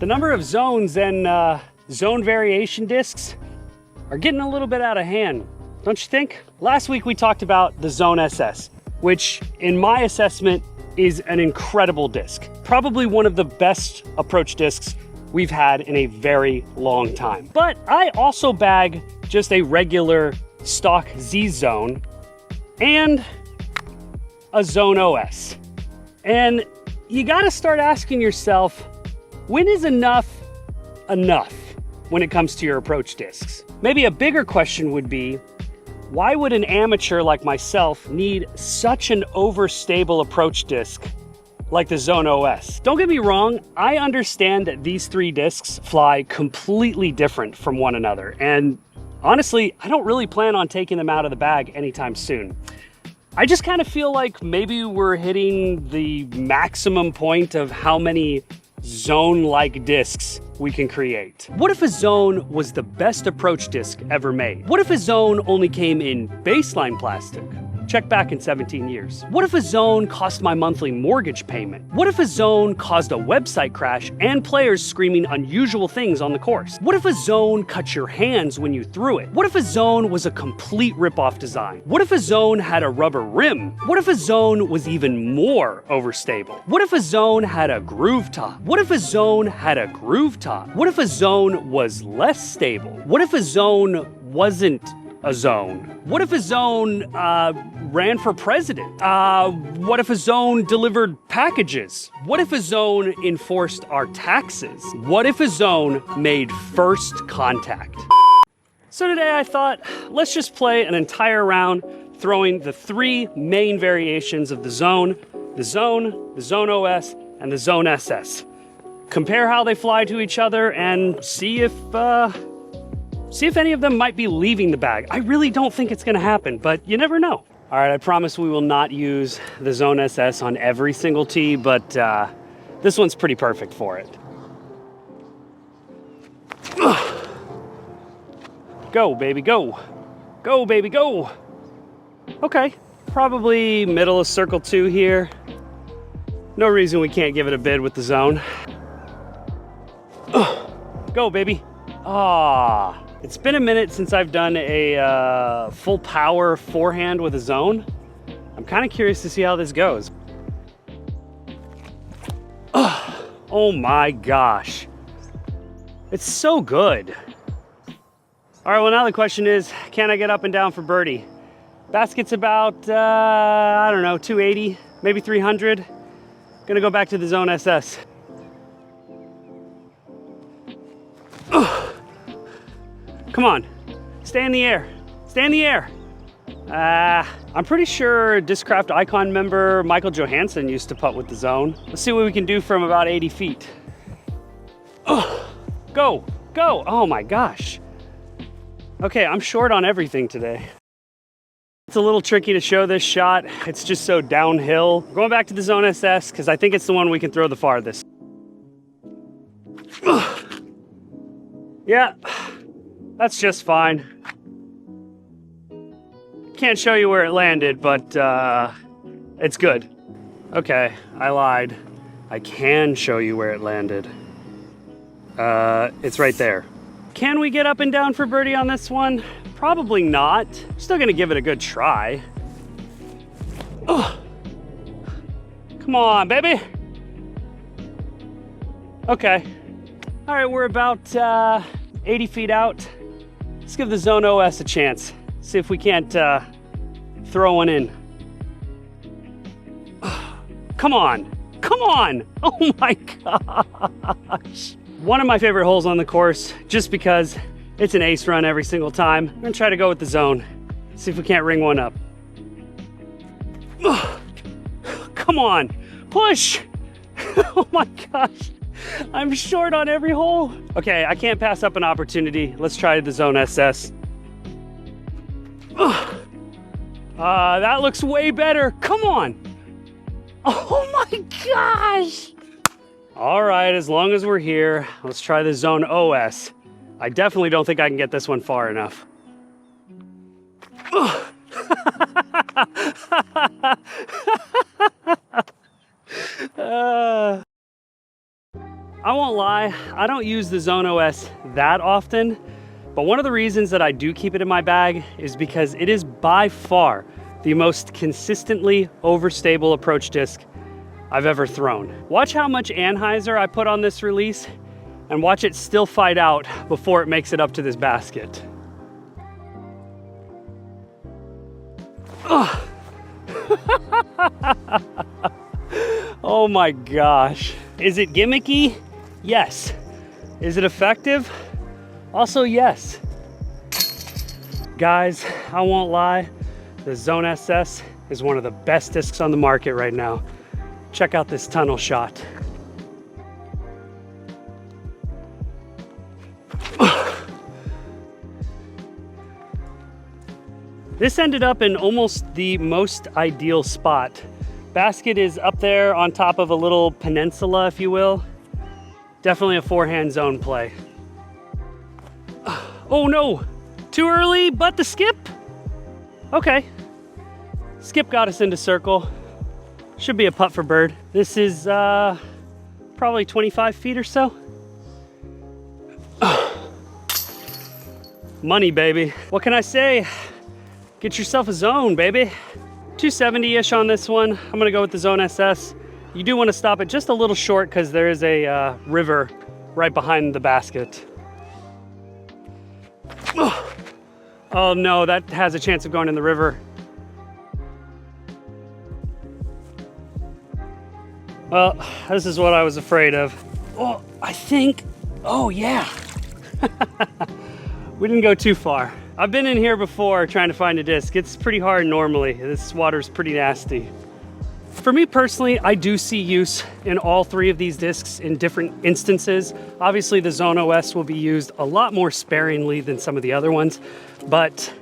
The number of zones and zone variation discs are getting a little bit out of hand, don't you think? Last week we talked about the Zone SS, which in my assessment is an incredible disc. Probably one of the best approach discs we've had in a very long time. But I also bag just a regular stock Z Zone and a Zone OS. And you gotta start asking yourself, when is enough enough when it comes to your approach discs? Maybe a bigger question would be, why would an amateur like myself need such an overstable approach disc like the Zone OS? Don't get me wrong, I understand that these three discs fly completely different from one another, and honestly, I don't really plan on taking them out of the bag anytime soon. I just kind of feel like maybe we're hitting the maximum point of how many zone-like discs we can create. What if a zone was the best approach disc ever made? What if a zone only came in baseline plastic? Check back in 17 years. What if a zone cost my monthly mortgage payment? What if a zone caused a website crash and players screaming unusual things on the course? What if a zone cut your hands when you threw it? What if a zone was a complete rip-off design? What if a zone had a rubber rim? What if a zone was even more overstable? What if a zone had a groove top? What if a zone had a groove top? What if a zone was less stable? What if a zone wasn't a zone? What if a zone ran for president? What if a zone delivered packages? What if a zone enforced our taxes? What if a zone made first contact? So today I thought, let's just play an entire round throwing the three main variations of the Zone OS, and the Zone SS. Compare how they fly to each other and see if any of them might be leaving the bag. I really don't think it's gonna happen, but you never know. All right, I promise we will not use the Zone SS on every single tee, but this one's pretty perfect for it. Go, baby, go. Go, baby, go. Okay, probably middle of circle 2 here. No reason we can't give it a bid with the Zone. Go, baby. Ah. It's been a minute since I've done a full power forehand with a Zone. I'm kind of curious to see how this goes. Oh my gosh. It's so good. All right, well now the question is, can I get up and down for birdie? Basket's about, I don't know, 280, maybe 300. Gonna go back to the Zone SS. Come on, stay in the air, stay in the air. I'm pretty sure Discraft Icon member Michael Johansson used to putt with the Zone. Let's see what we can do from about 80 feet. Go, go, oh my gosh. Okay, I'm short on everything today. It's a little tricky to show this shot. It's just so downhill. Going back to the Zone SS, because I think it's the one we can throw the farthest. Yeah. That's just fine. Can't show you where it landed, but it's good. Okay, I lied. I can show you where it landed. It's right there. Can we get up and down for birdie on this one? Probably not. Still gonna give it a good try. Oh. Come on, baby. Okay. All right, we're about 80 feet out. Let's give the Zone OS a chance. See if we can't throw one in. Come on, come on. Oh my gosh. One of my favorite holes on the course, just because it's an ace run every single time. I'm gonna try to go with the Zone. See if we can't ring one up. Come on, push. Oh my gosh. I'm short on every hole. Okay, I can't pass up an opportunity. Let's try the Zone SS. That looks way better. Come on. Oh my gosh. All right, as long as we're here, let's try the Zone OS. I definitely don't think I can get this one far enough. I won't lie, I don't use the Zone OS that often, but one of the reasons that I do keep it in my bag is because it is by far the most consistently overstable approach disc I've ever thrown. Watch how much anhyzer I put on this release and watch it still fight out before it makes it up to this basket. Oh my gosh. Is it gimmicky? Yes. Is it effective? Also yes. Guys, I won't lie, the Zone SS is one of the best discs on the market right now. Check out this tunnel shot. This ended up in almost the most ideal spot. Basket is up there on top of a little peninsula, if you will. Definitely a forehand zone play. Oh no, too early, but the skip? Okay, skip got us into circle. Should be a putt for bird. This is probably 25 feet or so. Money, baby. What can I say? Get yourself a zone, baby. 270-ish on this one. I'm gonna go with the Zone SS. You do wanna stop it just a little short because there is a river right behind the basket. Oh no, that has a chance of going in the river. Well, this is what I was afraid of. Oh, I think, oh yeah. We didn't go too far. I've been in here before trying to find a disc. It's pretty hard normally. This water's pretty nasty. For me personally, I do see use in all three of these discs in different instances. Obviously, the Zone OS will be used a lot more sparingly than some of the other ones, but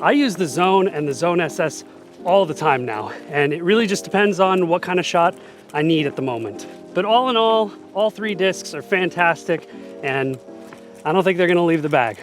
I use the Zone and the Zone SS all the time now, and it really just depends on what kind of shot I need at the moment. But all in all three discs are fantastic, and I don't think they're gonna leave the bag.